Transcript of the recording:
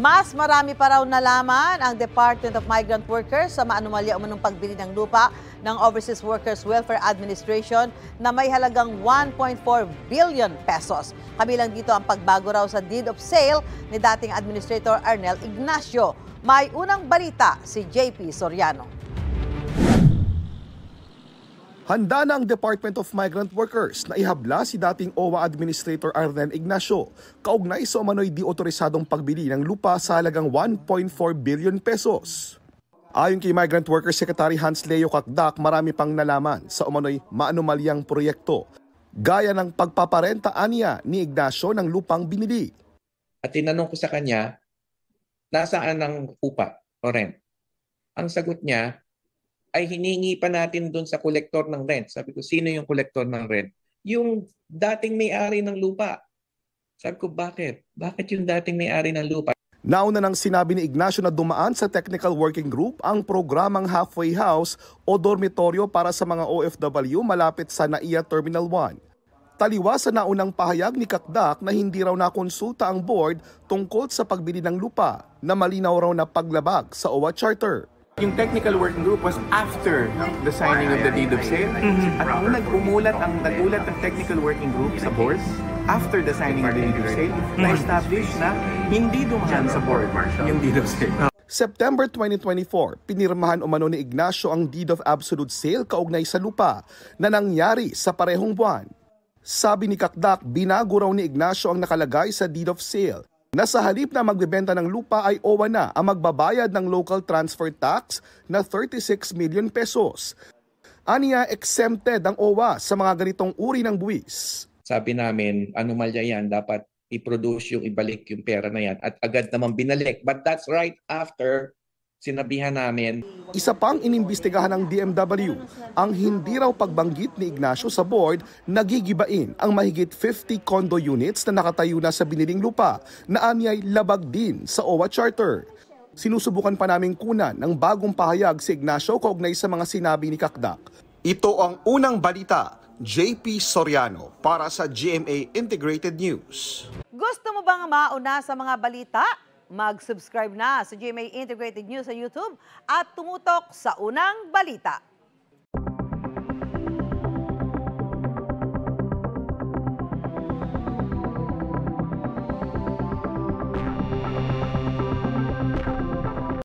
Mas marami pa raw nalaman ang Department of Migrant Workers sa maanumalya umunong pagbili ng lupa ng Overseas Workers Welfare Administration na may halagang 1.4 billion pesos. Kabilang dito ang pagbago raw sa deed of sale ni dating Administrator Arnel Ignacio. May unang balita si JP Soriano. Handa na ang Department of Migrant Workers na ihabla si dating OWA Administrator Arnel Ignacio kaugnay sa umano'y di otorisadong pagbili ng lupa sa halagang 1.4 billion pesos. Ayon kay Migrant Workers Secretary Hans Leo Kakdak, marami pang nalaman sa umano'y maanumalyang proyekto, gaya ng pagpaparenta aniya ni Ignacio ng lupang binili. At tinanong ko sa kanya, nasaan ang upa o rent? Ang sagot niya, ay hiningi pa natin doon sa kolektor ng rent. Sabi ko, sino yung kolektor ng rent? Yung dating may-ari ng lupa. Sabi ko, bakit? Bakit yung dating may-ari ng lupa? Nauna nang sinabi ni Ignacio na dumaan sa Technical Working Group ang programang Halfway House o dormitoryo para sa mga OFW malapit sa NAIA Terminal 1. Taliwas sa naunang pahayag ni Kakdak na hindi raw nakonsulta ang board tungkol sa pagbili ng lupa na malinaw raw na paglabag sa OWA Charter. Yung technical working group was after the signing of the deed of sale. At nung nagulat ang technical working group sa board, after the signing of the deed of sale, na-establish na hindi dumaan sa board yung deed of sale. September 2024, pinirmahan umano ni Ignacio ang deed of absolute sale kaugnay sa lupa na nangyari sa parehong buwan. Sabi ni Kakdak, binago raw ni Ignacio ang nakalagay sa deed of sale na sa halip na magbebenta ng lupa ay OWA na ang magbabayad ng local transfer tax na 36 million pesos. Aniya, exempted ang OWA sa mga ganitong uri ng buwis. Sabi namin, anomalya yan, dapat i-produce yung ibalik yung pera na yan at agad naman binalik. But that's right after sinabihan namin. Isa pang inimbestigahan ng DMW, ang hindi raw pagbanggit ni Ignacio sa board nagigibain ang mahigit 50 condo units na nakatayo na sa biniling lupa na anyay labag din sa OWA Charter. Sinusubukan pa naming kunan ng bagong pahayag si Ignacio kaugnay sa mga sinabi ni Kakdak. Ito ang unang balita, JP Soriano para sa GMA Integrated News. Gusto mo bang mauna sa mga balita? Mag-subscribe na sa GMA Integrated News sa YouTube at tumutok sa unang balita.